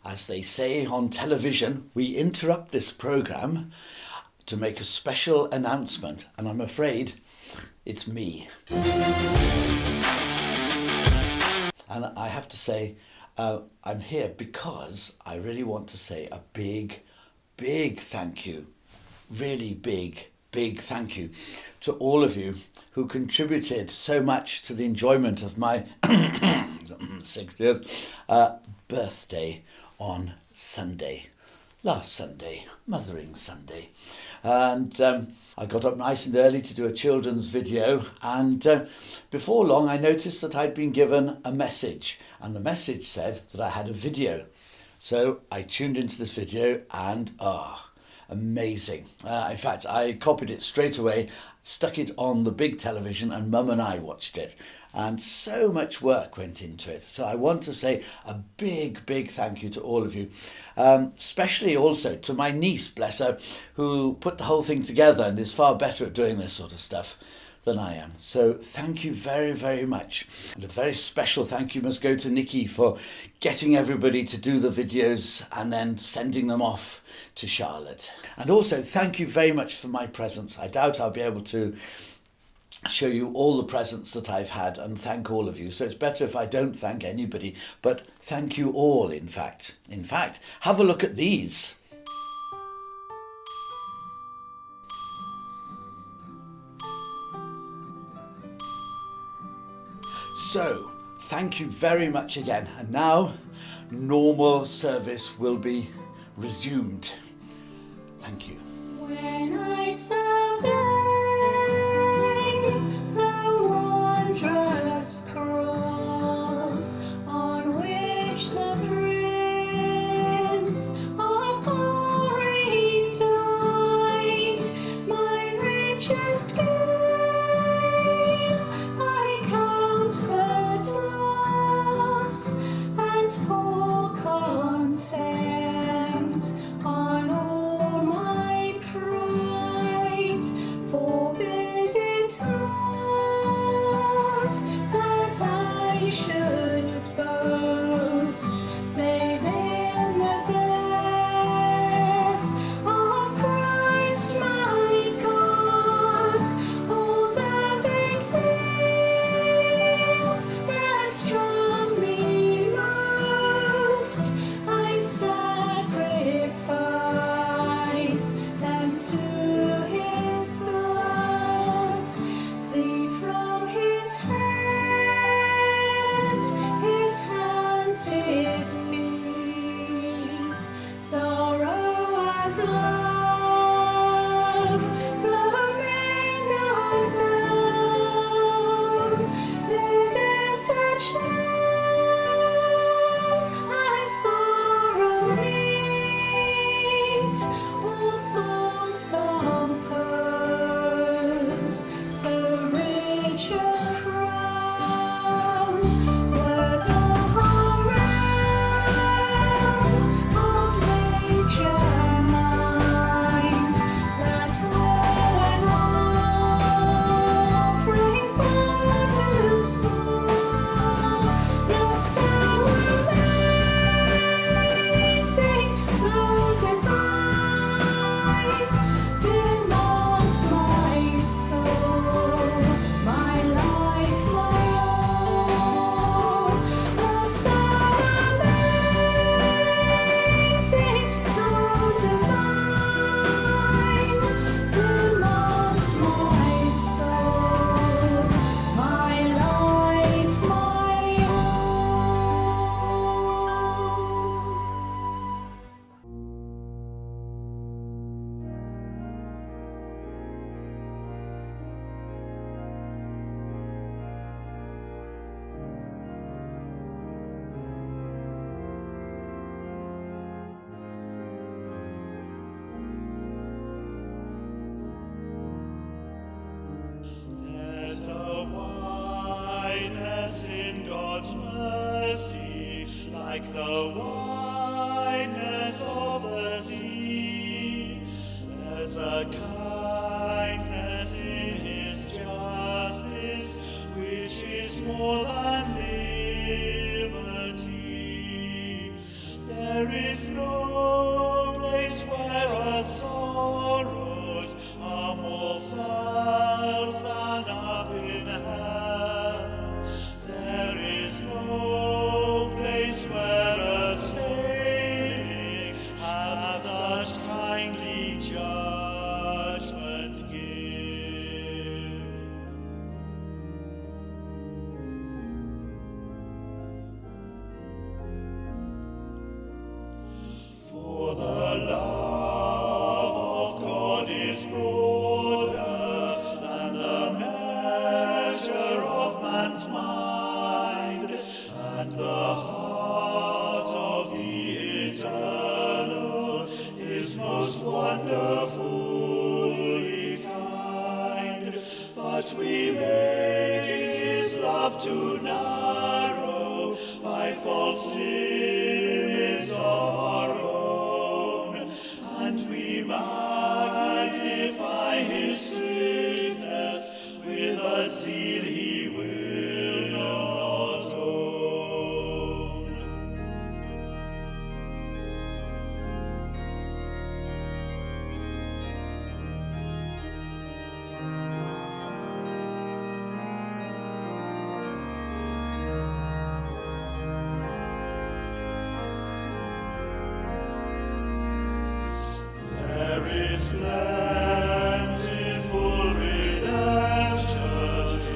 as they say on television, we interrupt this programme to make a special announcement, and I'm afraid it's me. And I have to say, I'm here because I really want to say a big thank you, really big thank you to all of you who contributed so much to the enjoyment of my 60th birthday on Sunday, last Sunday, Mothering Sunday. And I got up nice and early to do a children's video, and before long I noticed that I'd been given a message, and the message said that I had a video. So I tuned into this video and amazing. In fact, I copied it straight away, stuck it on the big television, and Mum and I watched it. And so much work went into it. So I want to say a big thank you to all of you. Especially also to my niece, bless her, who put the whole thing together and is far better at doing this sort of stuff than I am. So thank you very much. And a very special thank you must go to Nikki for getting everybody to do the videos and then sending them off to Charlotte. And also thank you very much for my presents. I doubt I'll be able to show you all the presents that I've had and thank all of you. So it's better if I don't thank anybody, but thank you all, in fact. In fact, have a look at these. So, thank you very much again. And now, normal service will be resumed. Thank you. When I survey the wondrous cross on which the Prince of Glory died, my richest gift I count but loss, and all contempt on all my pride. Forbid it not that I should boast, save in the death of Christ my God. All the vain things that charm me most, I sacrifice them to his blood. See from his head, his hands, his feet, sorrow and love flowing down. Did such love and sorrow meet, all thoughts compose, so rich a crown were the whole realm of nature mine, that were an offering for to soul. Love so amazing, so divine, belongs my soul, my life, my all. Love so amazing, so divine, belongs my soul, my life, my There's a wideness in God's mercy, like the wideness of the sea. There's a kindness in his justice, which is more than liberty. There is no place where earth's sorrows are more felt than up in hell. There is no place where earth's failings have such kindly judgment give. For the love of God is broader than the measure of man's mind, and the heart of the eternal is most wonderfully kind. But we make his love too narrow by false limits of our own, and we magnify his strictness with a zeal he will not own. There is plentiful redemption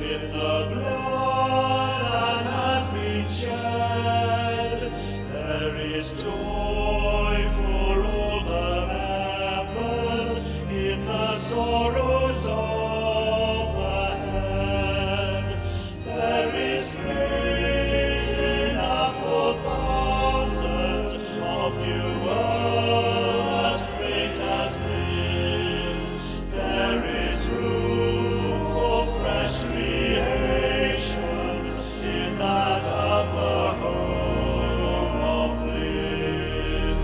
in the blood that has been shed. There is joy for all the members in the sorrows of the head. There is grace enough for thousands of new worlds as great as this. There is room for fresh creations in that upper home of bliss.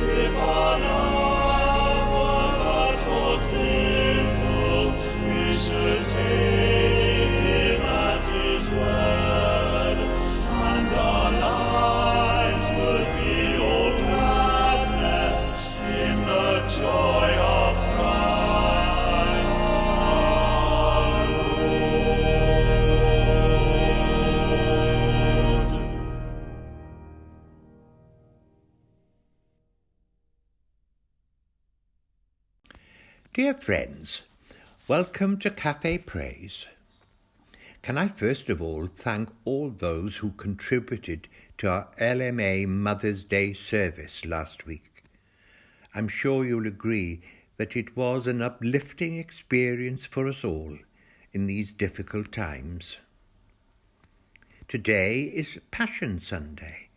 If our love were but more simple, we should take him at his word, and our lives would be all gladness in the joy of Christ our Lord. Dear friends, welcome to Cafe Praise. Can I first of all thank all those who contributed to our LMA Mother's Day service last week. I'm sure you'll agree that it was an uplifting experience for us all in these difficult times. Today is Passion Sunday,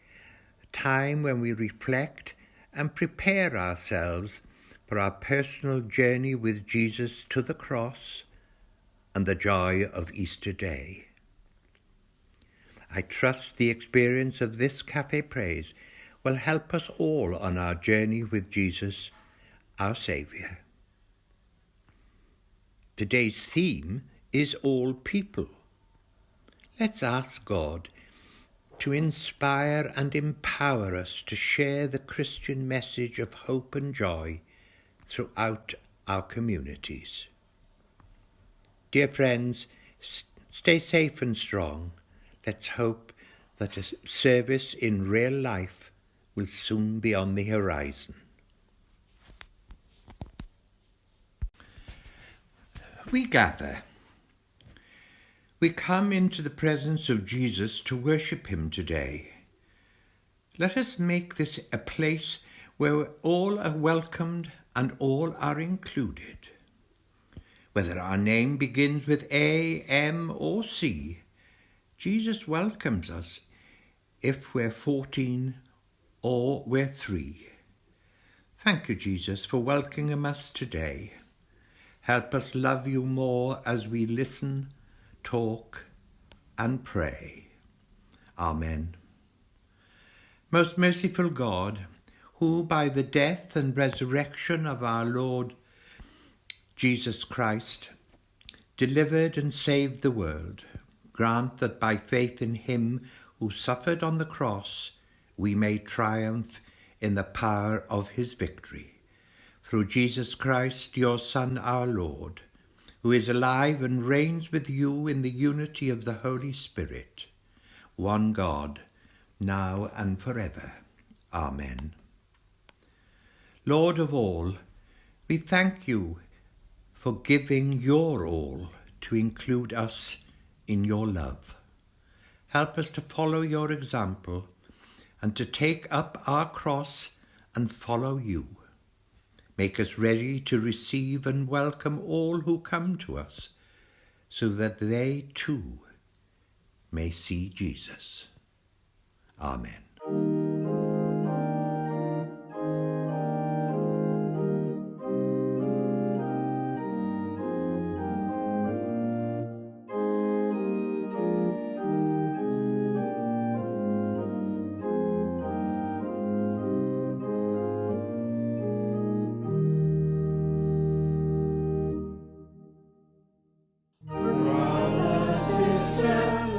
a time when we reflect and prepare ourselves for our personal journey with Jesus to the cross and the joy of Easter Day. I trust the experience of this Cafe Praise will help us all on our journey with Jesus, our Saviour. Today's theme is all people. Let's ask God to inspire and empower us to share the Christian message of hope and joy throughout our communities. Dear friends, stay safe and strong. Let's hope that a service in real life will soon be on the horizon. We gather. We come into the presence of Jesus to worship him today. Let us make this a place where all are welcomed and all are included. Whether our name begins with A, M, or C, Jesus welcomes us if we're 14 or we're 3. Thank you, Jesus, for welcoming us today. Help us love you more as we listen, talk, and pray. Amen. Most merciful God, who by the death and resurrection of our Lord Jesus Christ delivered and saved the world, grant that by faith in him who suffered on the cross we may triumph in the power of his victory. Through Jesus Christ, your Son, our Lord, who is alive and reigns with you in the unity of the Holy Spirit, one God, now and forever. Amen. Lord of all, we thank you for giving your all to include us in your love. Help us to follow your example and to take up our cross and follow you. Make us ready to receive and welcome all who come to us, so that they too may see Jesus. Amen.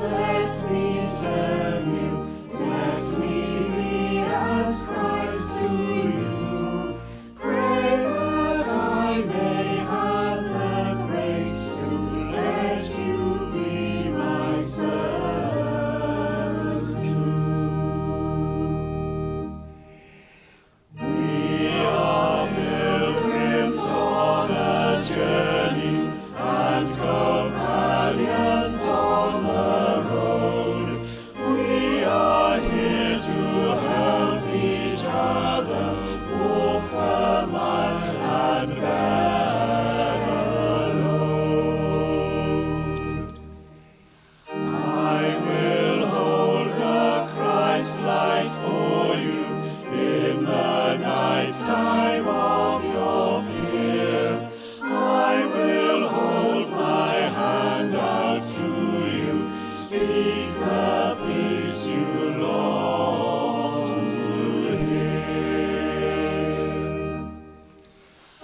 Let me serve you, let me be as Christ to you. Pray that I may have the grace to let you be my servant too. We are pilgrims on a journey and companions on the road. We are here to help each other walk the mile and bear the load. I will hold the Christ light for you in the night time of your fear. I will hold my hand out to you, speak the peace you long to hear.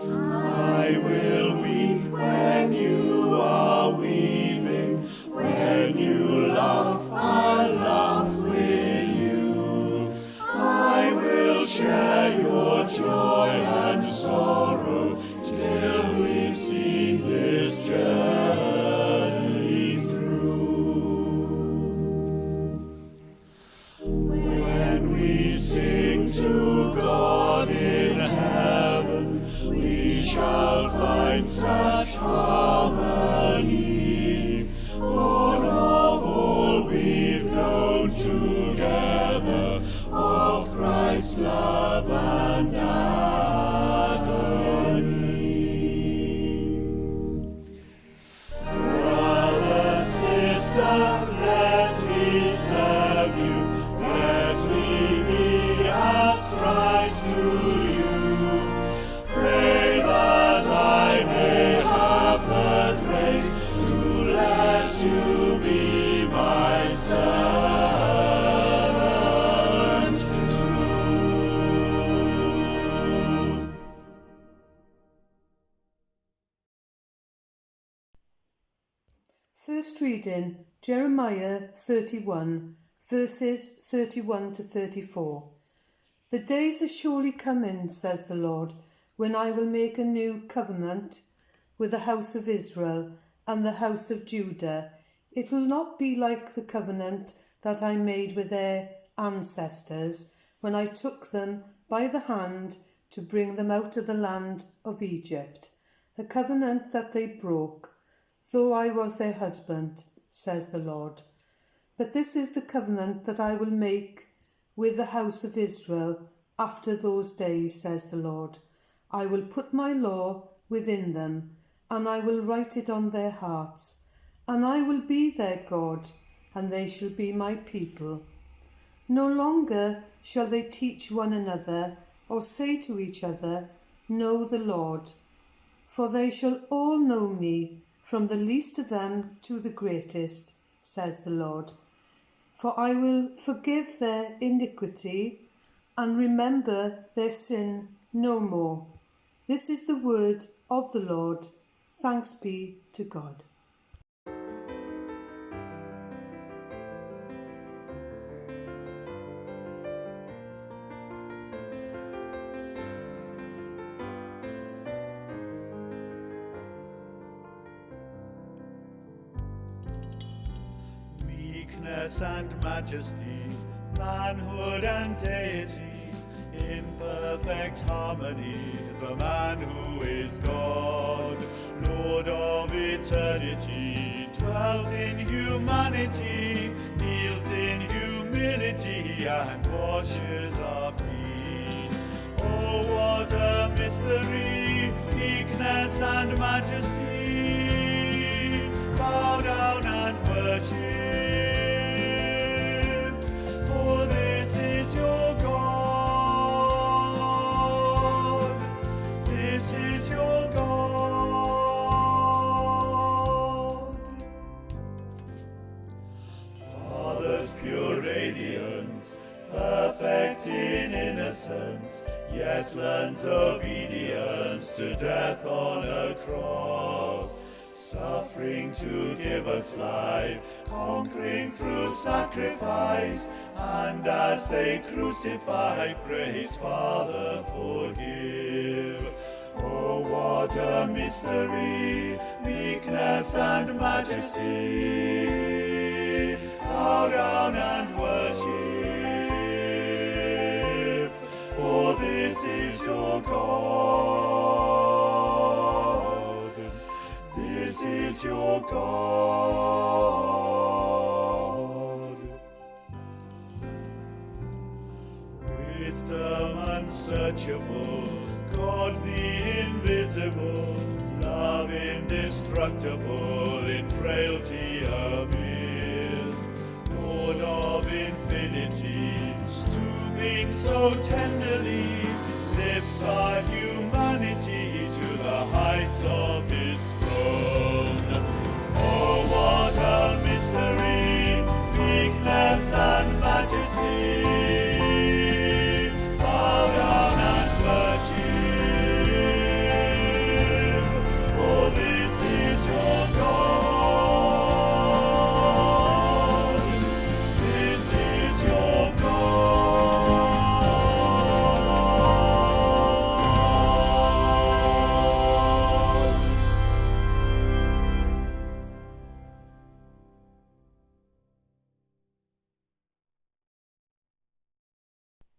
I will weep when you are weeping, when you laugh, I laugh with you. I will share your joy and sorrow till we've seen this journey through. When we sing to God in heaven, we shall find such harmony. Born of all we've known together, of Christ's love and agony. Brother, sister, let me serve you, let me be as Christ to you. Pray that I may have the grace to let you be my servant too. First reading, Jeremiah 31, verses 31 to 34. The days are surely coming, says the Lord, when I will make a new covenant with the house of Israel and the house of Judah. It will not be like the covenant that I made with their ancestors when I took them by the hand to bring them out of the land of Egypt, a covenant that they broke, though I was their husband, says the Lord. But this is the covenant that I will make with the house of Israel after those days, says the Lord. I will put my law within them, and I will write it on their hearts, and I will be their God, and they shall be my people. No longer shall they teach one another, or say to each other, Know the Lord, for they shall all know me, from the least of them to the greatest, says the Lord. For I will forgive their iniquity and remember their sin no more. This is the word of the Lord. Thanks be to God. meekness and majesty, manhood and deity, in perfect harmony, the man who is God, Lord of eternity, dwells in humanity, kneels in humility, and washes our feet. Oh, what a mystery, meekness and majesty, bow down and worship, for this is your God, this is your God. Father's pure radiance, perfect in innocence, yet lends obedience to death on a cross, suffering to give us life, conquering through sacrifice, and as they crucify, praise, Father, forgive. Oh, what a mystery, meekness and majesty, bow down and worship, for this is your God, this is your God. Wisdom unsearchable, God the invisible, love indestructible, in frailty abyss, Lord of infinity, stooping so tenderly, lifts our humanity to the heights of his throne. Oh, what a mystery, meekness and majesty, bow down and worship, for this is your God, this is your God.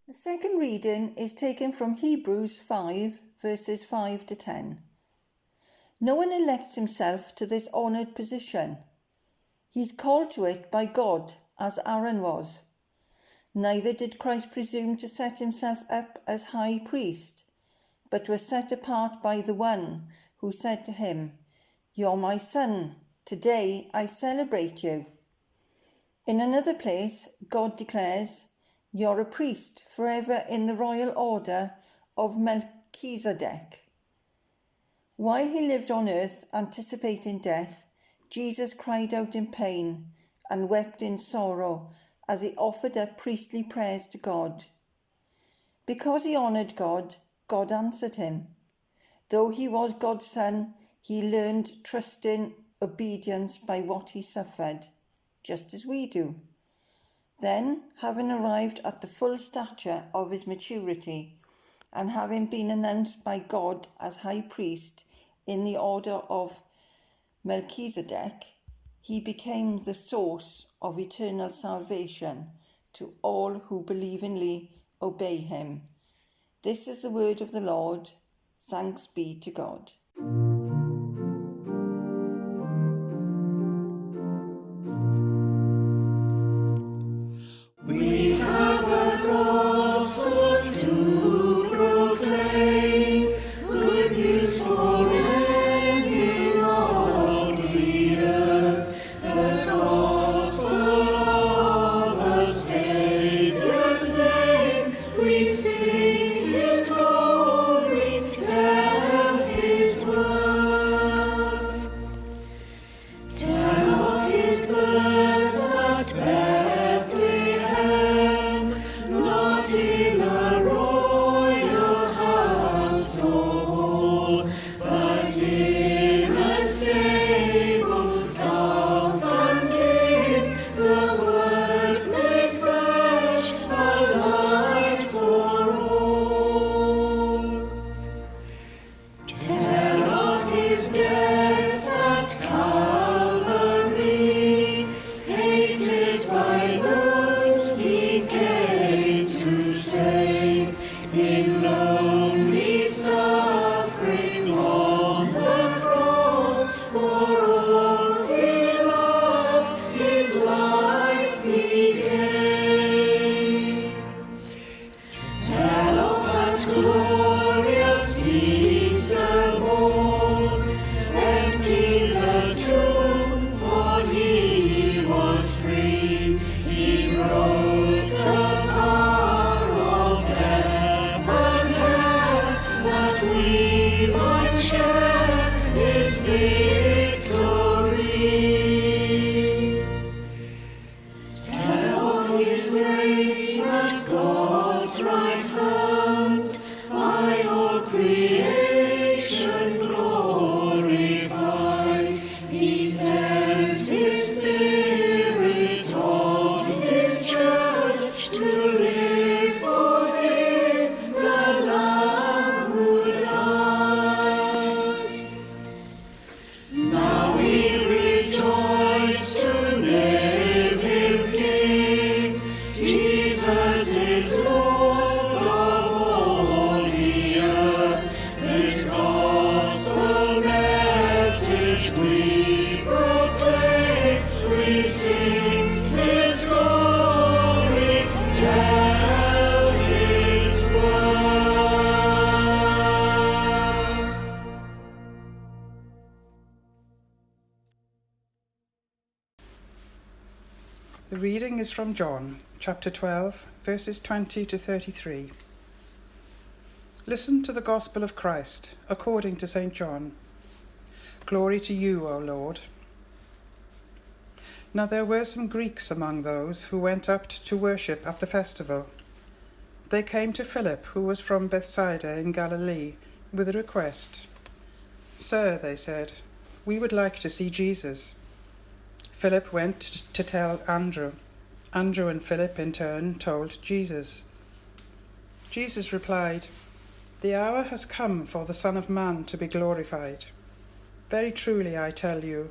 The second reading is taken from Hebrews 5, verses 5 to 10. No one elects himself to this honoured position. He is called to it by God, as Aaron was. Neither did Christ presume to set himself up as high priest, but was set apart by the one who said to him, "You're my son, today I celebrate you." In another place, God declares, "You're a priest forever in the royal order of Melchizedek." While he lived on earth, anticipating death, Jesus cried out in pain and wept in sorrow as he offered up priestly prayers to God. Because he honoured God, God answered him. Though he was God's son, he learned trusting obedience by what he suffered, just as we do. Then, having arrived at the full stature of his maturity, and having been announced by God as high priest in the order of Melchizedek, he became the source of eternal salvation to all who believingly obey him. This is the word of the Lord. Thanks be to God. We have a gospel to proclaim, good news for every of the earth, the gospel of a Saviour's name. We sing his glory, tell his worth, tell of his birth at Bethlehem, not in a royal house or hall, but in a stable dark and dim, the Word made flesh, a light for all. The reading is from John, chapter 12, verses 20 to 33. Listen to the gospel of Christ, according to St. John. Glory to you, O Lord. Now there were some Greeks among those who went up to worship at the festival. They came to Philip, who was from Bethsaida in Galilee, with a request. Sir, they said, we would like to see Jesus. Philip went to tell Andrew. Andrew and Philip in turn told Jesus. Jesus replied, the hour has come for the Son of Man to be glorified. Very truly I tell you,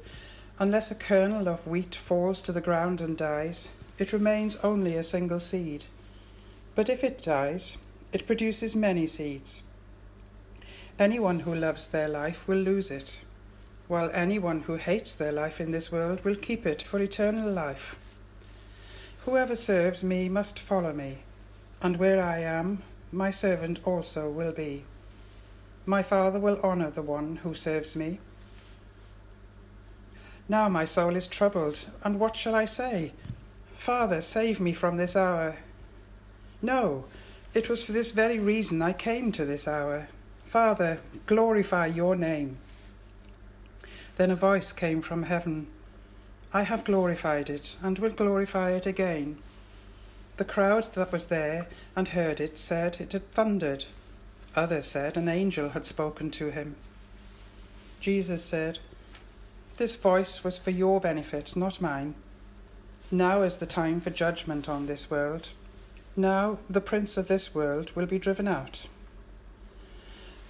unless a kernel of wheat falls to the ground and dies, it remains only a single seed. But if it dies, it produces many seeds. Anyone who loves their life will lose it, while anyone who hates their life in this world will keep it for eternal life. Whoever serves me must follow me, and where I am, my servant also will be. My Father will honor the one who serves me. Now my soul is troubled, and what shall I say? Father, save me from this hour. No, it was for this very reason I came to this hour. Father, glorify your name. Then a voice came from heaven. I have glorified it, and will glorify it again. The crowd that was there and heard it said it had thundered. Others said an angel had spoken to him. Jesus said, this voice was for your benefit, not mine. Now is the time for judgment on this world. Now the prince of this world will be driven out.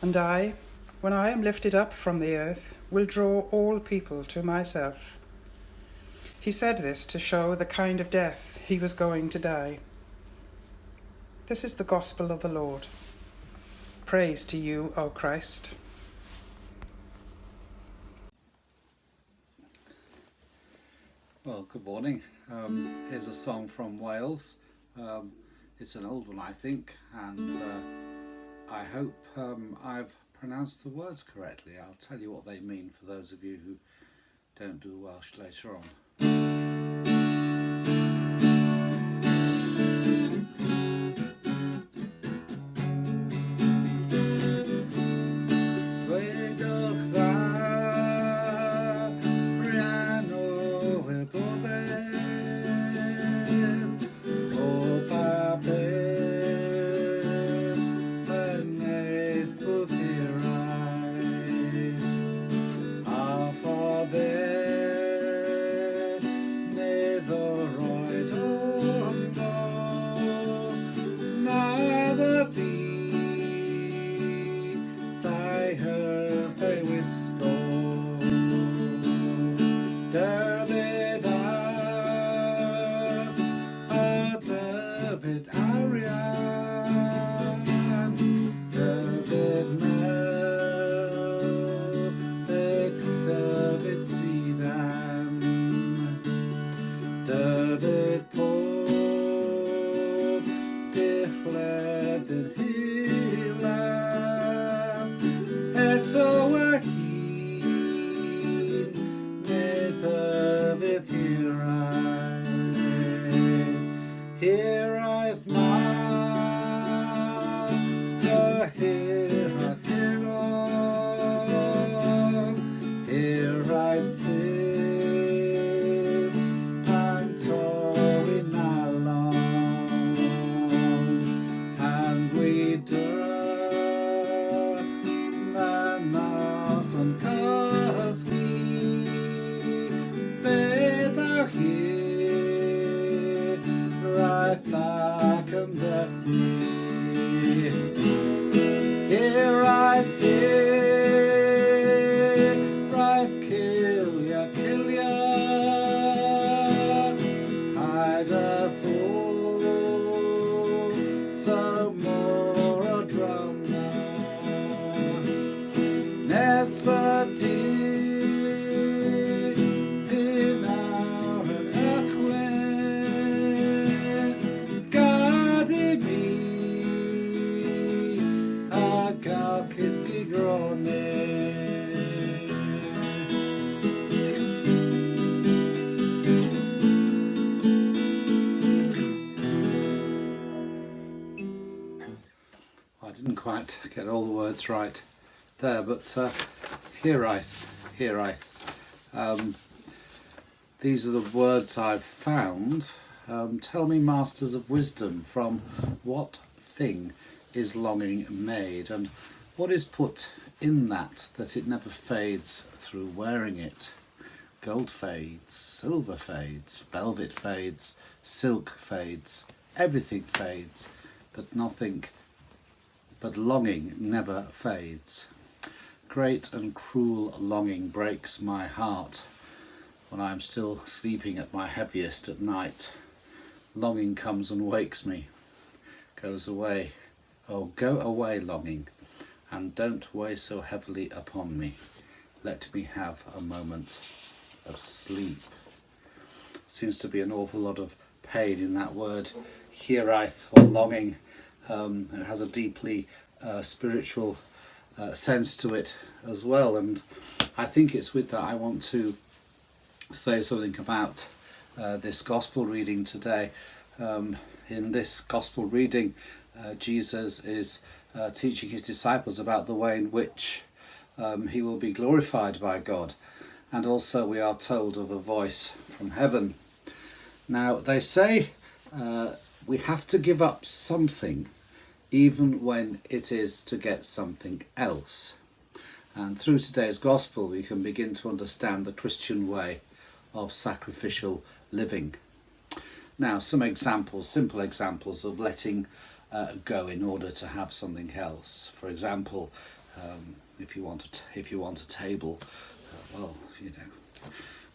And I, when I am lifted up from the earth, will draw all people to myself. He said this to show the kind of death he was going to die. This is the gospel of the Lord. Praise to you, O Christ. Well, good morning. Here's a song from Wales. It's an old one, I think, and I hope I've pronounced the words correctly. I'll tell you what they mean for those of you who don't do Welsh later on. yn cysgu, beth â hiraeth ac ymddeithnu. Hiraeth cilia, paid y ffwl, so môr o drama. Nes y dydd nawr yn ymchwil, gad i mi a gael cysgu gronau. I didn't quite get all the words right there, but hiraeth. These are the words I've found. Tell me, masters of wisdom, from what thing is longing made, and what is put in that it never fades through wearing it? Gold fades, silver fades, velvet fades, silk fades, everything fades, but longing never fades. Great and cruel longing breaks my heart when I am still sleeping at my heaviest at night. Longing comes and wakes me, goes away. Oh, go away, longing, and don't weigh so heavily upon me. Let me have a moment of sleep. Seems to be an awful lot of pain in that word, hiraeth, or longing. And it has a deeply spiritual sense to it as well, and I think it's with that I want to say something about this gospel reading today. In this gospel reading, Jesus is teaching his disciples about the way in which he will be glorified by God, and also we are told of a voice from heaven. Now they say we have to give up something even when it is to get something else. And through today's gospel we can begin to understand the Christian way of sacrificial living. Now, some examples, simple examples of letting go in order to have something else. For example, if you want a table,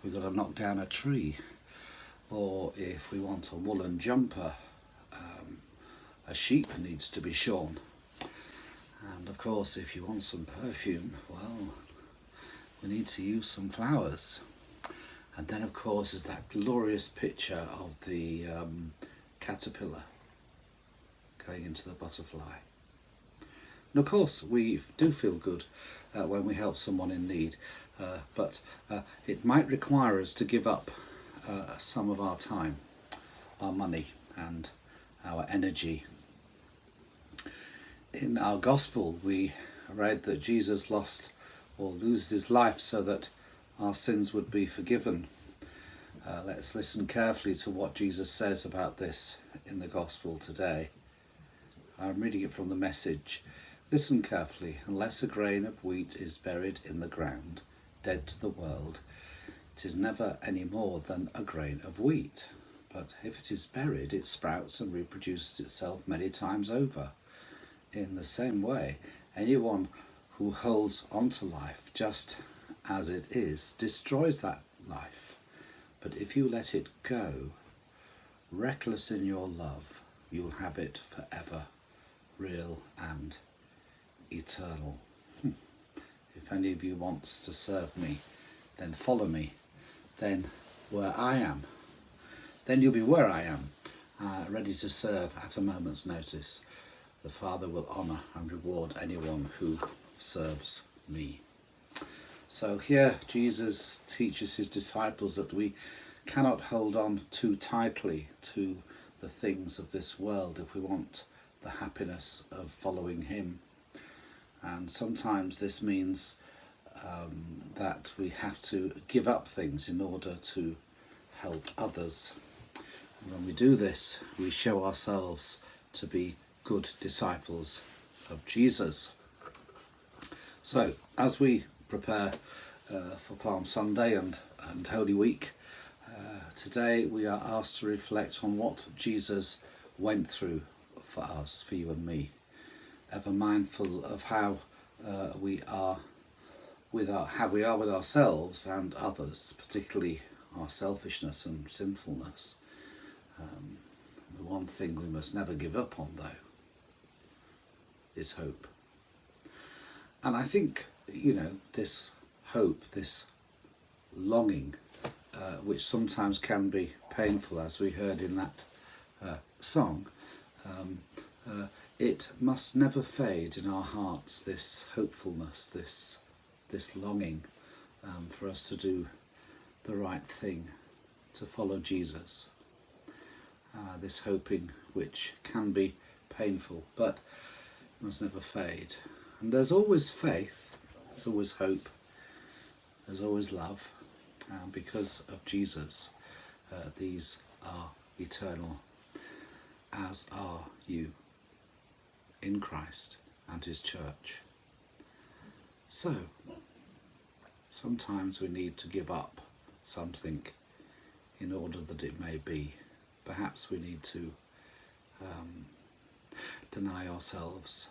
we've got to knock down a tree. Or if we want a woolen jumper, a sheep needs to be shorn. And of course, if you want some perfume, well, we need to use some flowers. And then of course is that glorious picture of the caterpillar going into the butterfly. And of course we do feel good when we help someone in need, but it might require us to give up some of our time, our money and our energy. In our gospel we read that Jesus lost or loses his life so that our sins would be forgiven. Let's listen carefully to what Jesus says about this in the gospel today. I'm reading it from the Message. Listen carefully. Unless a grain of wheat is buried in the ground, dead to the world, it is never any more than a grain of wheat. But if it is buried, it sprouts and reproduces itself many times over. In the same way, anyone who holds on to life just as it is destroys that life. But if you let it go, reckless in your love, you'll have it forever, real and eternal. If any of you wants to serve me, then follow me. Then where I am, then you'll be where I am, ready to serve at a moment's notice. The Father will honour and reward anyone who serves me. So here Jesus teaches his disciples that we cannot hold on too tightly to the things of this world if we want the happiness of following him. And sometimes this means that we have to give up things in order to help others. And when we do this, we show ourselves to be good disciples of Jesus. So, as we prepare for Palm Sunday and Holy Week, today we are asked to reflect on what Jesus went through for us, for you and me, ever mindful of how we are with ourselves and others, particularly our selfishness and sinfulness. The one thing we must never give up on, though, is hope. And I think, this hope, this longing, which sometimes can be painful, as we heard in that song, it must never fade in our hearts, this hopefulness, this longing for us to do the right thing, to follow Jesus. This hoping which can be painful, but must never fade. And there's always faith, there's always hope, there's always love, because of Jesus. These are eternal, as are you in Christ and his church. So, sometimes we need to give up something in order that it may be. Perhaps we need to deny ourselves,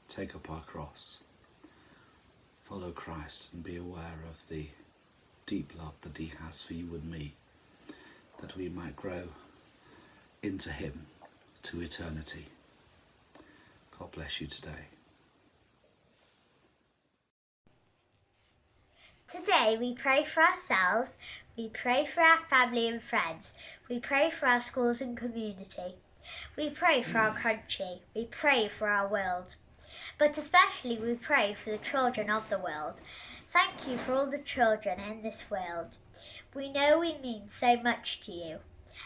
take up our cross, follow Christ, and be aware of the deep love that he has for you and me, that we might grow into him to eternity. God bless you today. Today we pray for ourselves, we pray for our family and friends, we pray for our schools and community, we pray for our country, we pray for our world. But especially we pray for the children of the world. Thank you for all the children in this world. We know we mean so much to you.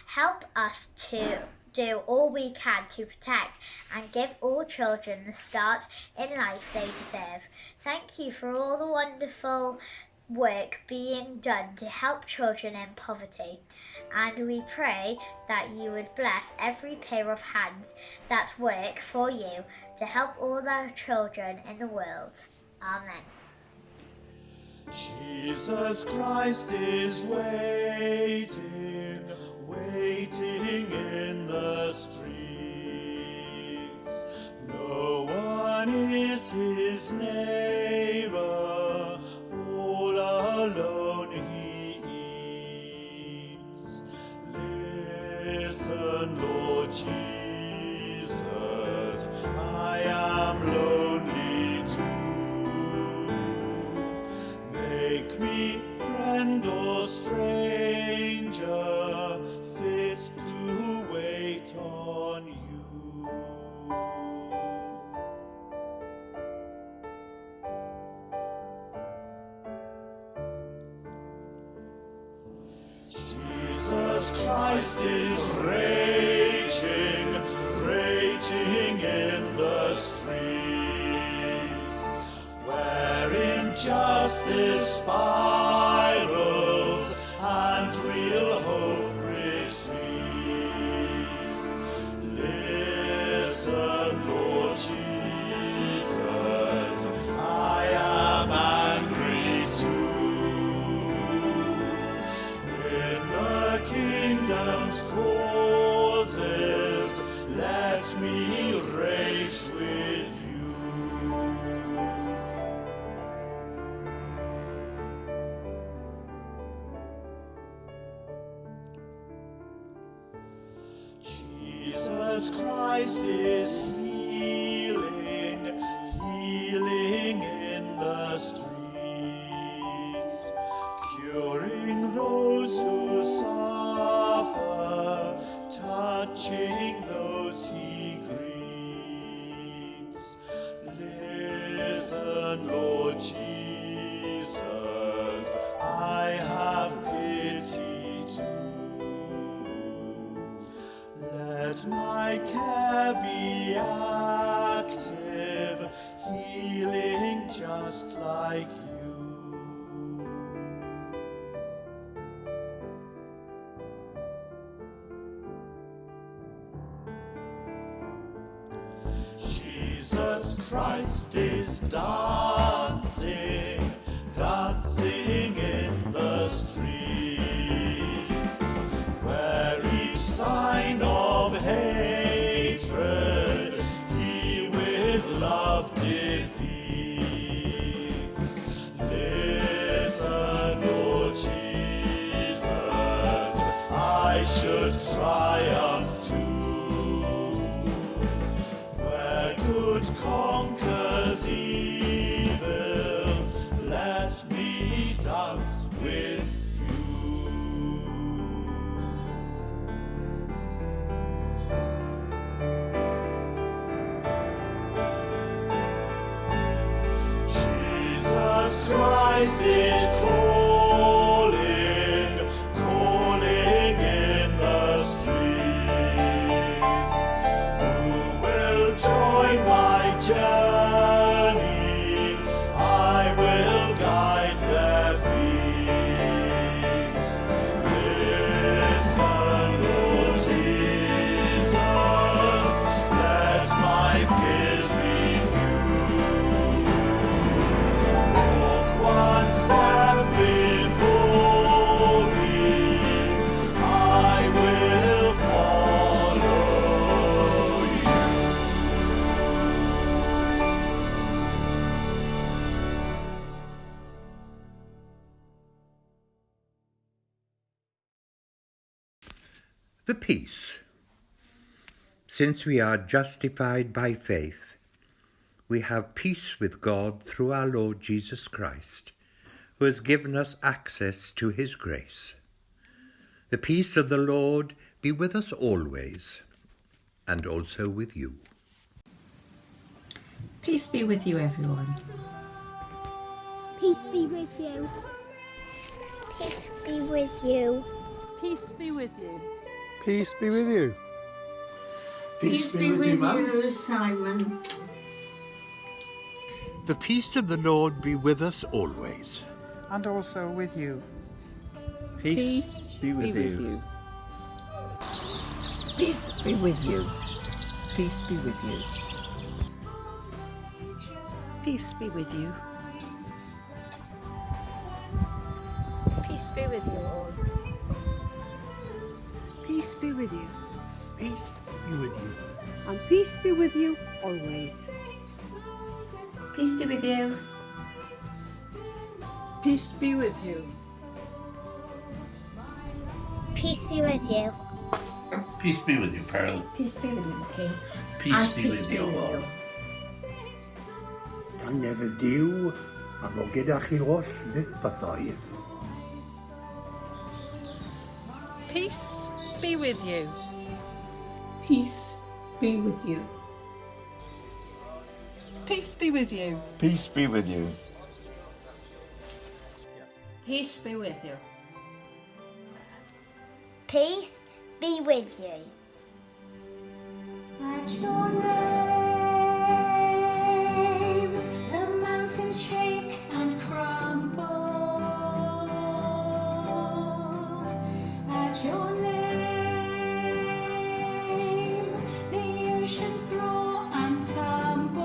Help us to do all we can to protect and give all children the start in life they deserve. Thank you for all the wonderful work being done to help children in poverty, and we pray that you would bless every pair of hands that work for you to help all the children in the world. Amen. Jesus Christ is waiting in the streets. No one is his neighbor, all alone he eats. Listen, Lord Jesus, I am lonely too. Make me friend or stranger, fit to wait on you. Jesus Christ is raging in the streets, where injustice spirals and real hope retreats. Listen, Lord Jesus, I am angry too. In the kingdom's causes, let me rage with you. Jesus Christ is healing in the streets, curing those who suffer, touching those he greets. Listen, Lord Jesus, I have pity too. Let my care be active, healing just like you. Jesus Christ is dancing good conquers evil. Let me dance with you. Jesus Christ is calling, calling in the streets. Who will join my journey? I will guide their feet. Listen, Lord Jesus, let my fears one step before me, I will follow you. The peace. Since we are justified by faith, we have peace with God through our Lord Jesus Christ, who has given us access to his grace. The peace of the Lord be with us always, and also with you. Peace be with you, everyone. Peace be with you. Peace be with you. Peace be with you. Peace be with you. Peace be with you, Simon. The peace of the Lord be with us always. And also with you. Peace be with you. Peace be with you. Peace be with you. Peace be with you. Peace be with you all. Peace be with you. Peace be with you. And peace be with you always. Peace be with you. Peace be with you. Peace be with you. Peace be with you, Pearl. Peace be with you, King. Peace be with you all. Dan newydd Duw, a fo gyda chi oll byth bythoedd. Peace be with you. Peace be with you. Peace be with you. Peace be with you. Peace be with you. Peace be with you. At your name, the mountains shake and crumble. At your name, the oceans roar and tumble.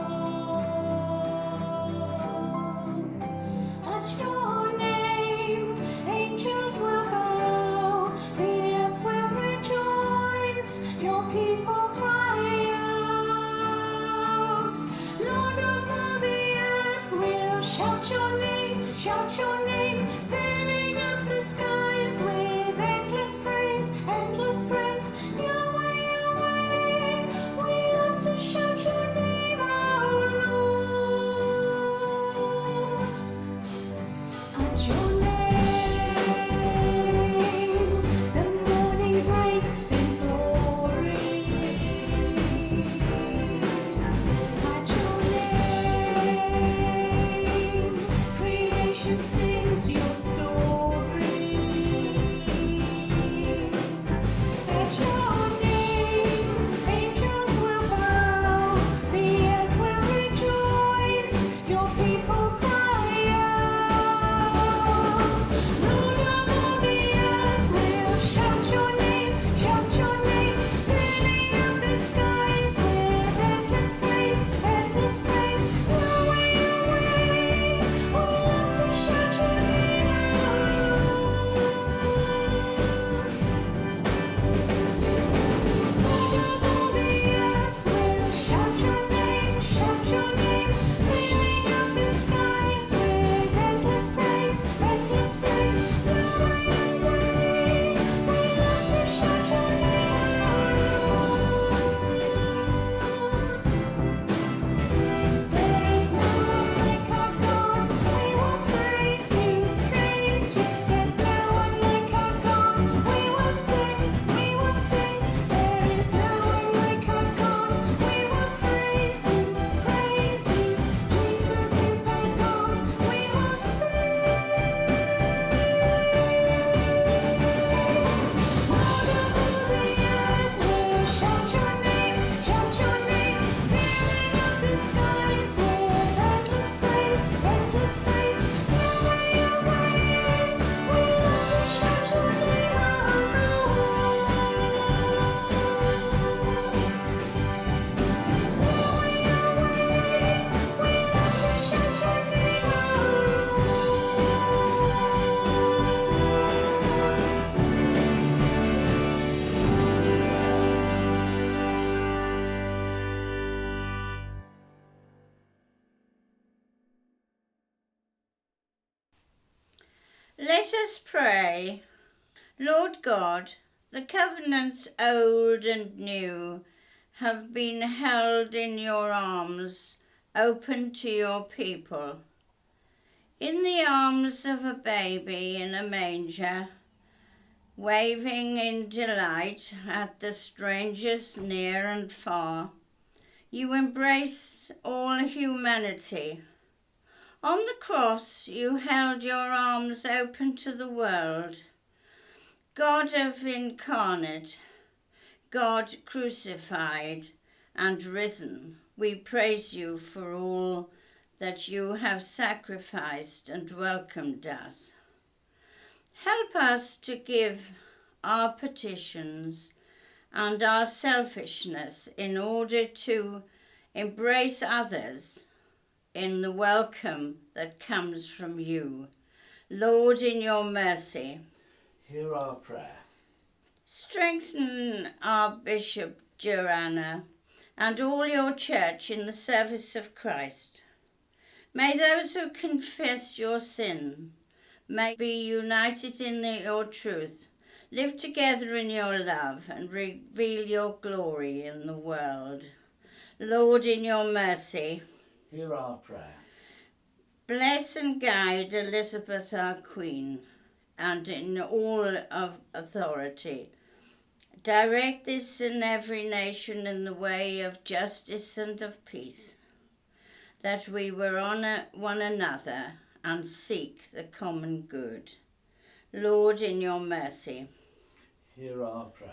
At your name, angels will bow, the earth will rejoice, your people cry out. Let us pray. Lord God, the covenants old and new have been held in your arms, open to your people. In the arms of a baby in a manger, waving in delight at the strangers near and far, you embrace all humanity. On the cross, you held your arms open to the world. God of incarnate, God crucified and risen, we praise you for all that you have sacrificed and welcomed us. Help us to give our petitions and our selfishness in order to embrace others in the welcome that comes from you. Lord, in your mercy, Hear our prayer. strengthen our Bishop Joanna and all your church in the service of Christ. May those who confess your sin may be united in your truth, live together in your love, and reveal your glory in the world. Lord, in your mercy, Hear our prayer. bless and guide Elizabeth, our Queen, and in all of authority. Direct this and every nation in the way of justice and of peace, that we will honour one another and seek the common good. Lord, in your mercy, Hear our prayer.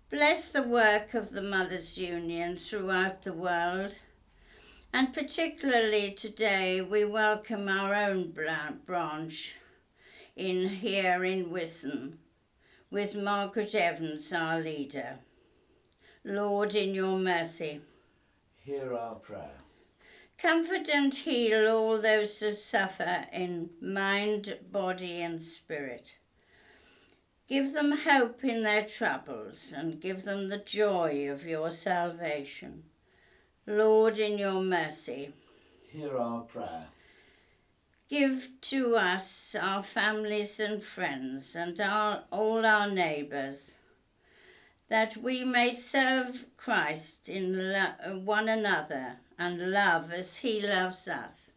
bless the work of the Mothers' Union throughout the world, and particularly today we welcome our own branch here in Wisson, with Margaret Evans, our leader. Lord, in your mercy, Hear our prayer. comfort and heal all those who suffer in mind, body and spirit. Give them hope in their troubles and give them the joy of your salvation. Lord, in your mercy, Hear our prayer. give to us, our families and friends, and all our neighbours, that we may serve Christ in one another and love as he loves us.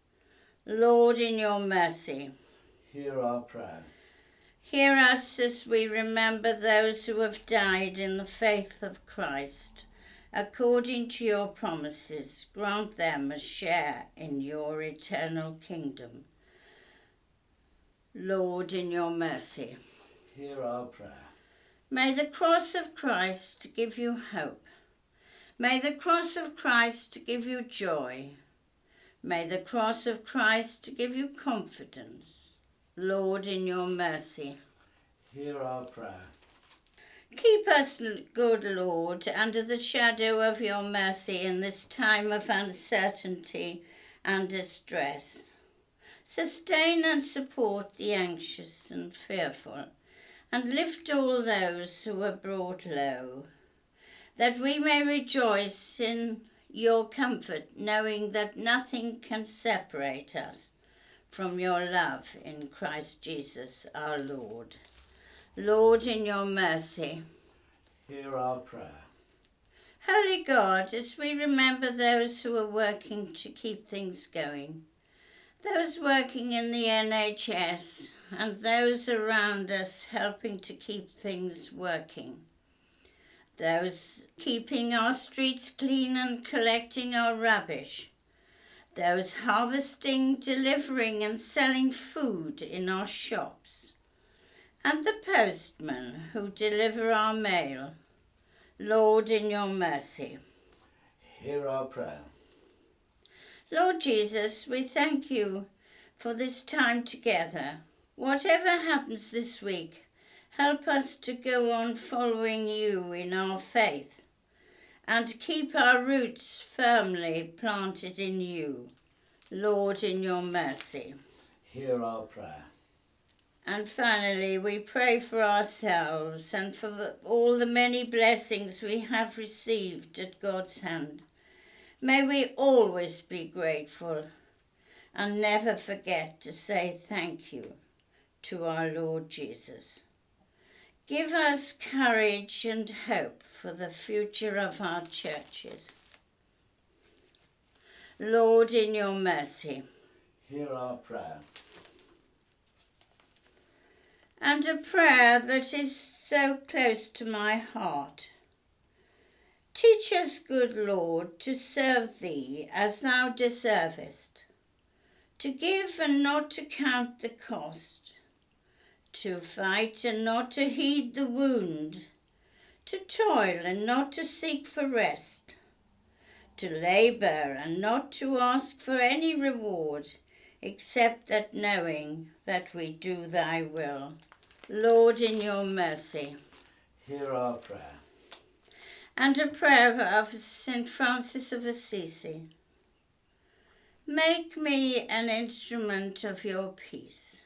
Lord, in your mercy, Hear our prayer. hear us as we remember those who have died in the faith of Christ. According to your promises, grant them a share in your eternal kingdom. Lord, in your mercy, Hear our prayer. may the cross of Christ give you hope. May the cross of Christ give you joy. May the cross of Christ give you confidence. Lord, in your mercy, Hear our prayer. keep us, good Lord, under the shadow of your mercy in this time of uncertainty and distress. Sustain and support the anxious and fearful, and lift all those who are brought low, that we may rejoice in your comfort, knowing that nothing can separate us from your love in Christ Jesus our Lord. Lord, in your mercy, Hear our prayer. Holy God, as we remember those who are working to keep things going, those working in the NHS and those around us helping to keep things working, those keeping our streets clean and collecting our rubbish, those harvesting, delivering and selling food in our shops, and the postmen who deliver our mail. Lord, in your mercy. Hear our prayer. Lord Jesus, we thank you for this time together. Whatever happens this week, help us to go on following you in our faith and keep our roots firmly planted in you. Lord, in your mercy. Hear our prayer. And finally, we pray for ourselves and for all the many blessings we have received at God's hand. May we always be grateful and never forget to say thank you. to our Lord Jesus. Give us courage and hope for the future of our churches. Lord, in your mercy. Hear our prayer. And a prayer that is so close to my heart. Teach us, good Lord, to serve thee as thou deservest, to give and not to count the cost, to fight and not to heed the wound, to toil and not to seek for rest, to labour and not to ask for any reward, except that knowing that we do thy will. Lord, in your mercy. Hear our prayer. And a prayer of St. Francis of Assisi. Make me an instrument of your peace.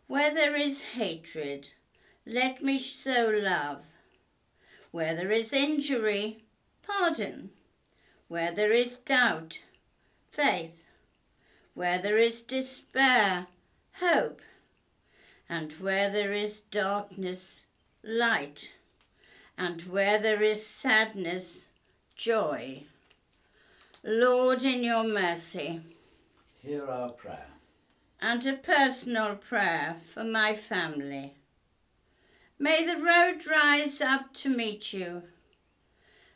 Where there is hatred, let me sow love. Where there is injury, pardon. Where there is doubt, faith. Where there is despair, hope. And where there is darkness, light. And where there is sadness, joy. Lord, in your mercy. Hear our prayer. And a personal prayer for my family. May the road rise up to meet you.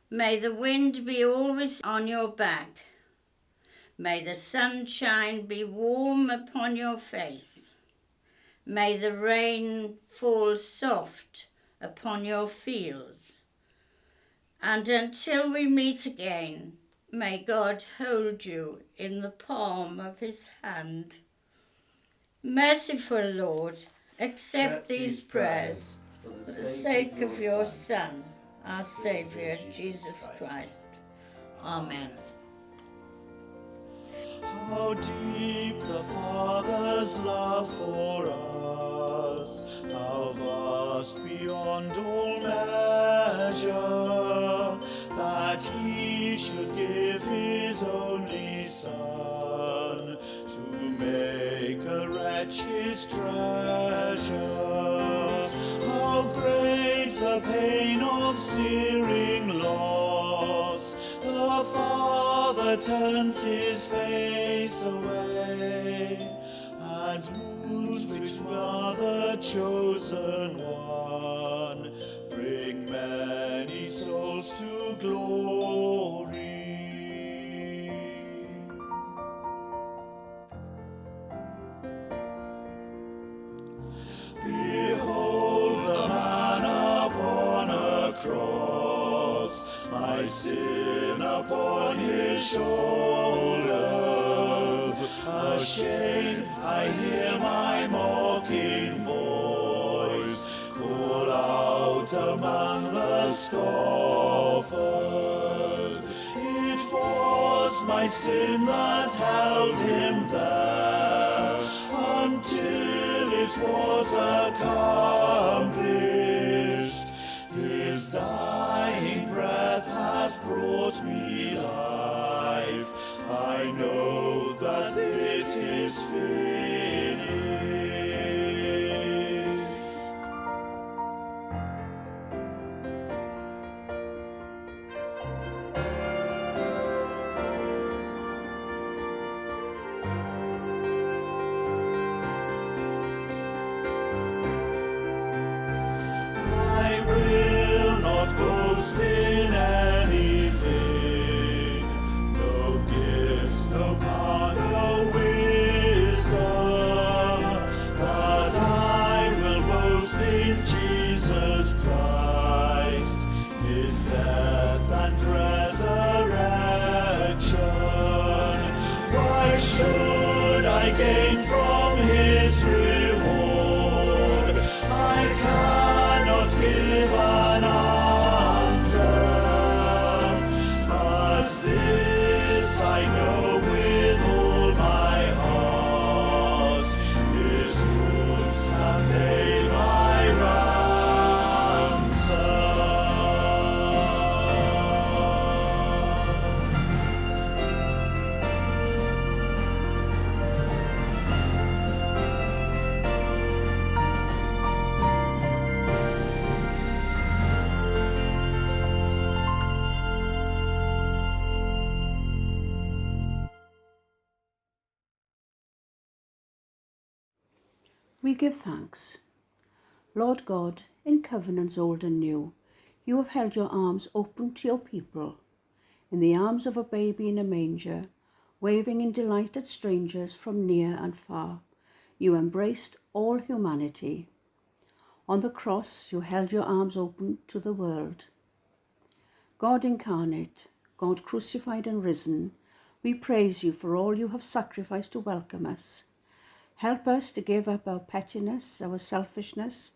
May the wind be always on your back. May the sunshine be warm upon your face. May the rain fall soft upon your fields. And until we meet again, may God hold you in the palm of his hand. Merciful Lord, accept these prayers for the sake of your Son, our Saviour, Jesus Christ. Amen. How deep the Father's love for us, how vast beyond all measure, that he should give his only Son to make a wretch his treasure. How great the pain of searing loss, the Father turns his face away, as wounds which were the chosen one bring many souls to glory. Behold the man upon a cross, my sin upon his shoulders. Ashamed, I hear my mocking voice call out among the scoffers. It was my sin that held him there until it was accomplished. His dying breath has brought me life. I know that it is finished. I will not boast in anything, no gifts, no power, no wisdom, but I will boast in Jesus Christ, his death and resurrection. Why should I gain from his reward? I cannot give an answer, but this I know with all my heart, his wounds have paid my ransom. We give thanks. Lord God, in covenants old and new, you have held your arms open to your people. In the arms of a baby in a manger, waving in delight at strangers from near and far, you embraced all humanity. On the cross, you held your arms open to the world. God incarnate, God crucified and risen, we praise you for all you have sacrificed to welcome us. Help us to give up our pettiness, our selfishness,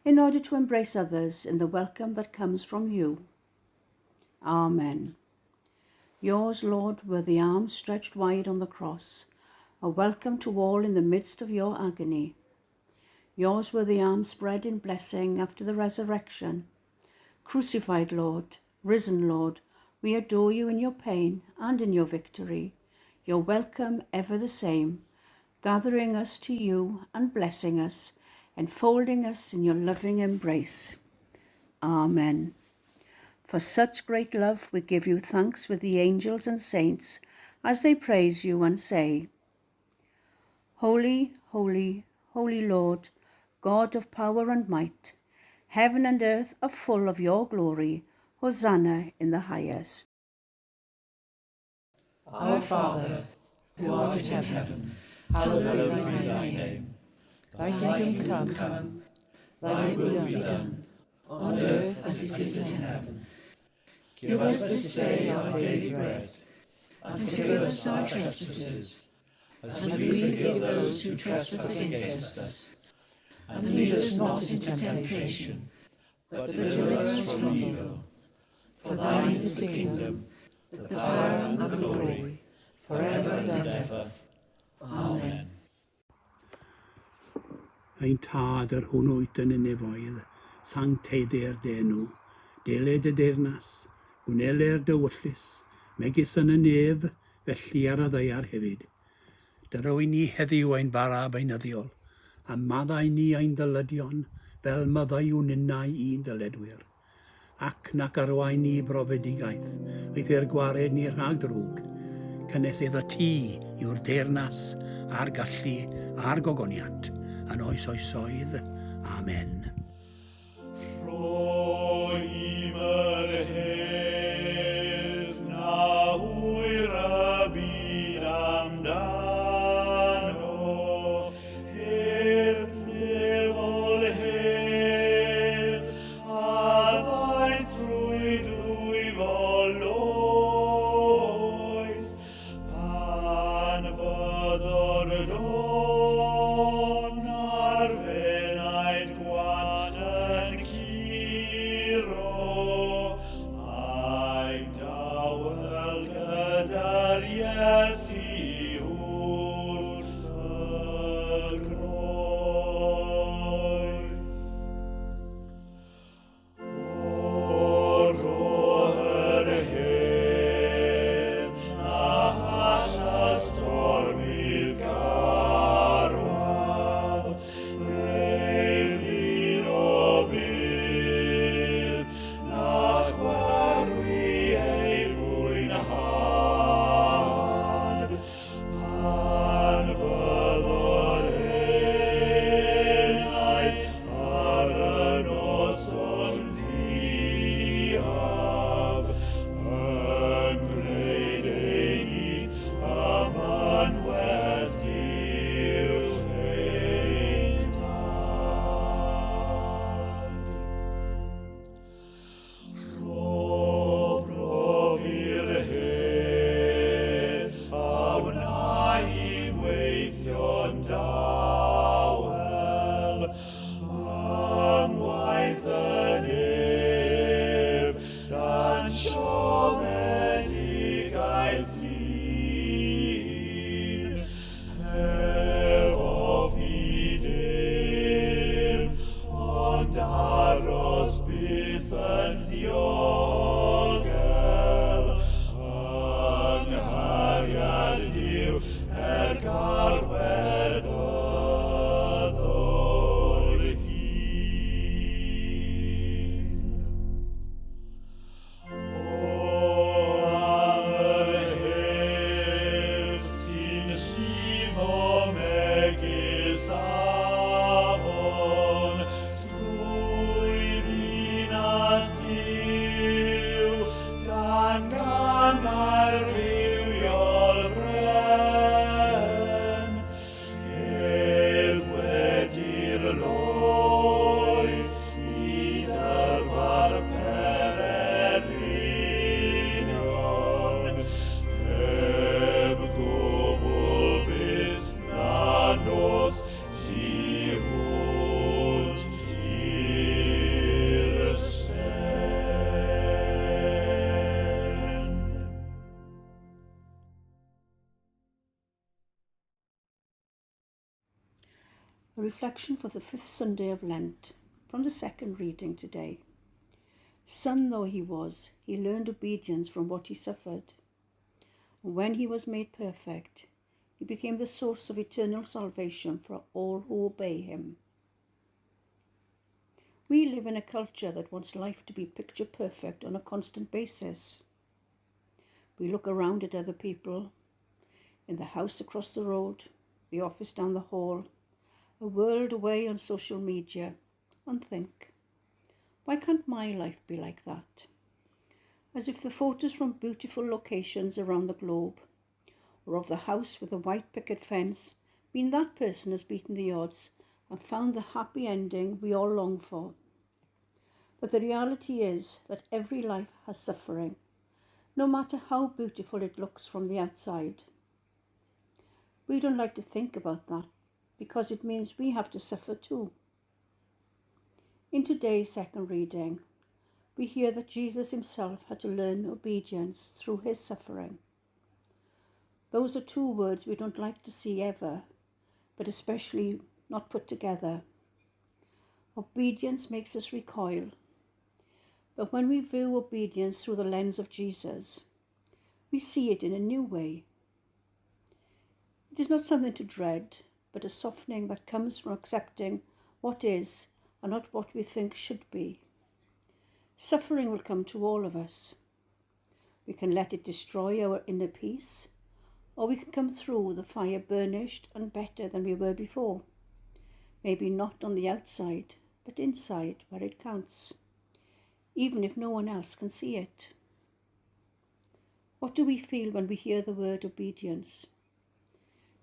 in order to embrace others in the welcome that comes from you. Amen. Yours, Lord, were the arms stretched wide on the cross, a welcome to all in the midst of your agony. Yours were the arms spread in blessing after the resurrection. Crucified Lord, risen Lord, we adore you in your pain and in your victory, your welcome ever the same, gathering us to you and blessing us, enfolding us in your loving embrace. Amen. For such great love we give you thanks with the angels and saints as they praise you and say, Holy, holy, holy Lord, God of power and might, heaven and earth are full of your glory. Hosanna in the highest. Our Father, who art in heaven, hallowed be thy name. Thy kingdom come, thy will be done, on earth as it is in heaven. Give us this day our daily bread, and forgive us our trespasses, as we forgive those who trespass against us. And lead us not into temptation, but deliver us from evil. For thine is the kingdom, the power and the glory, forever and ever. Amen. Ein tad yr hwn oed yn y nefoedd, sancteiddau'r denw, deled y deyrnas, gwnele'r dywyllus, megis yn y nef, felly ar y ddeiar hefyd. Dyro i ni heddiw ein bara beinyddiol, a maddau ni ein dylydion, fel maddau yw'n unnau i'n dyledwyr. Ac nac arwain ni brofedigaeth, oedd i'r gwared ni rhag drwg, cynnes iddo ti yw'r deyrnas, a'r gallu, a'r gogoniant, yn oes oesoedd. Amen. Rhoim yr hedd na hwyr y byd amdano, hedd nefol hedd, a ddaeth trwy ddwyfol oes, pan fyddo'r dawn a'r fenaid gwan yn curo, a'i dawel gyda'r Iesu wrth y groes. O'r yr hedd na all y stormydd garwaf, eilir o bydd, na chwerwi ei fwynhad, pan fyddo'r enaid ar y noson ddiaf, yn gwneud ei nith y man west i'w heintad. Brofi'r hedd, a wna i'm weithio'n dawel, yngwaith y nef, dan siomedigaeth llun, efof ni dim, ond aros byth yn ddiogel, ynghariad Duw garwed fyddwr hyn. O am y hedd, 'Ys ti'n llifo megis arwaf, eilir o bydd, na chwerwi ei fwynhad, pan fyddo'r enaid ar y noson ddiaf, yn gwneud ei nith y man west i'w heintad. Rho'r yr hedd, a wna i'm weithio'n dawel, yngwaith y nef, dan siomedigaeth llun, efof ni dim, ond aros byth yn ddiogel, ynghariad Duw garwed fyddwr hyn. O am y hedd, ti'n llifo megis arwaf, A reflection for the 5th Sunday of Lent, from the second reading today. Son though he was, he learned obedience from what he suffered. And when he was made perfect, he became the source of eternal salvation for all who obey him. We live in a culture that wants life to be picture perfect on a constant basis. We look around at other people, in the house across the road, the office down the hall, a world away on social media, and think, why can't my life be like that? As if the photos from beautiful locations around the globe, or of the house with a white picket fence, mean that person has beaten the odds and found the happy ending we all long for. But the reality is that every life has suffering, no matter how beautiful it looks from the outside. We don't like to think about that, because it means we have to suffer too. In today's second reading, we hear that Jesus himself had to learn obedience through his suffering. Those are two words we don't like to see ever, but especially not put together. Obedience makes us recoil. But when we view obedience through the lens of Jesus, we see it in a new way. It is not something to dread, but a softening that comes from accepting what is and not what we think should be. Suffering will come to all of us. We can let it destroy our inner peace, or we can come through the fire burnished and better than we were before. Maybe not on the outside, but inside where it counts, even if no one else can see it. What do we feel when we hear the word obedience?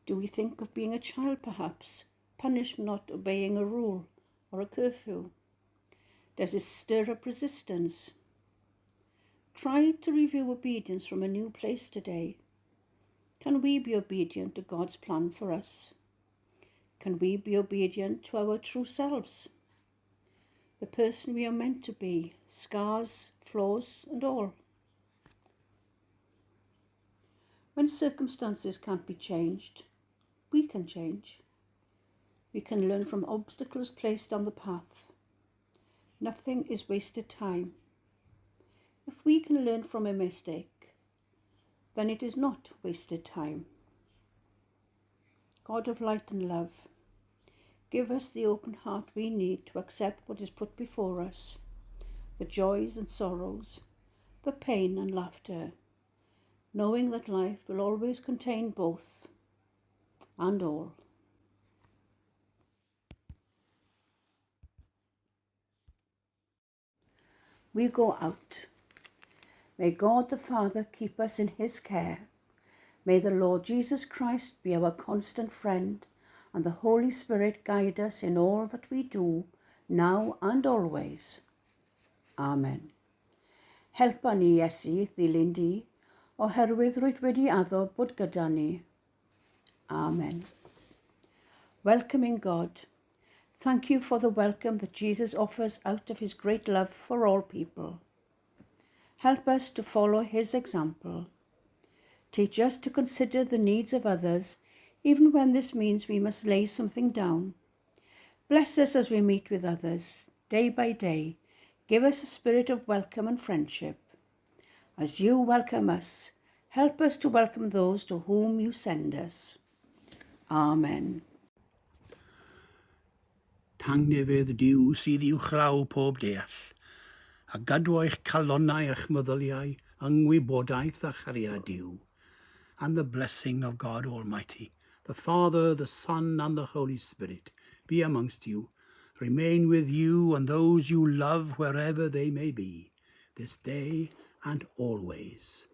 Do we think of being a child perhaps, punished for not obeying a rule or a curfew? Does it stir up resistance? Try to review obedience from a new place today. Can we be obedient to God's plan for us? Can we be obedient to our true selves? The person we are meant to be, scars, flaws, and all. When circumstances can't be changed, we can change. We can learn from obstacles placed on the path. Nothing is wasted time. If we can learn from a mistake, then it is not wasted time. God of light and love, give us the open heart we need to accept what is put before us, the joys and sorrows, the pain and laughter, knowing that life will always contain both and all. We go out. May God the Father keep us in his care. May the Lord Jesus Christ be our constant friend, and the Holy Spirit guide us in all that we do, now and always. Amen. Helpa ni, Iesu, ddilyn di, oherwydd rwyt wedi addo bod gyda ni. Amen. Welcoming God. Thank you for the welcome that Jesus offers out of his great love for all people. Help us to follow his example. Teach us to consider the needs of others, even when this means we must lay something down. Bless us as we meet with others, day by day. Give us a spirit of welcome and friendship. As you welcome us, help us to welcome those to whom you send us. Amen. Tangnefydd Duw sydd i'w chlaw pob deall, a gadw eich calonnau eich meddyliau, yngwybodaeth a chariad Duw, and the blessing of God Almighty, the Father, the Son, and the Holy Spirit, be amongst you, remain with you and those you love wherever they may be, this day and always.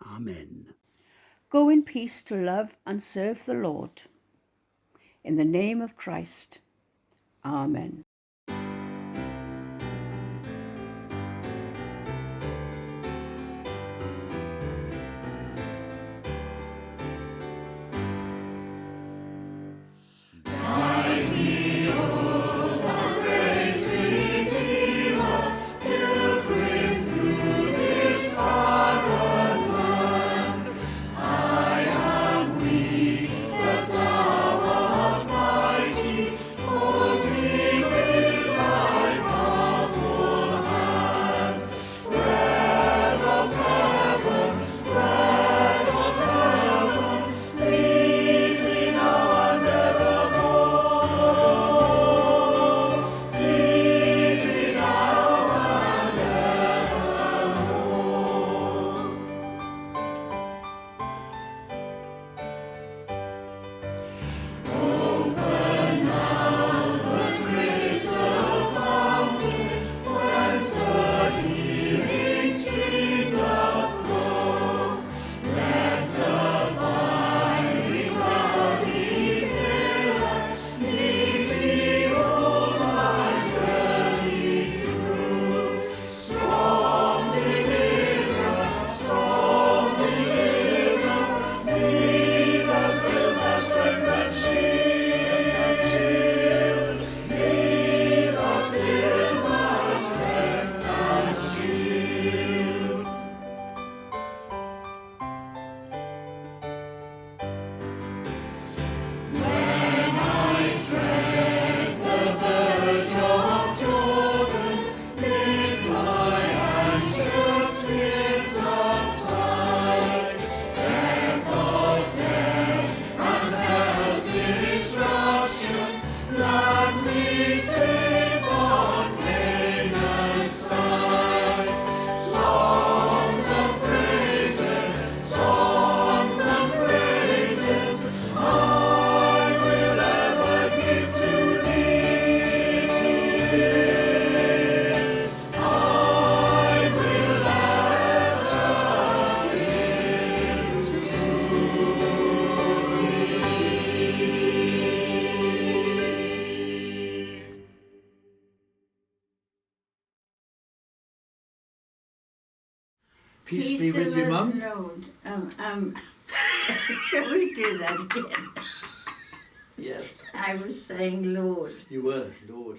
Amen. Go in peace to love and serve the Lord. In the name of Christ. Amen. Guide me, O thou great Redeemer, pilgrim through this barren land. I am weak, but thou art mighty. Peace be with you, Mum. Lord. Shall we do that again? Yes. I was saying Lord. You were, Lord.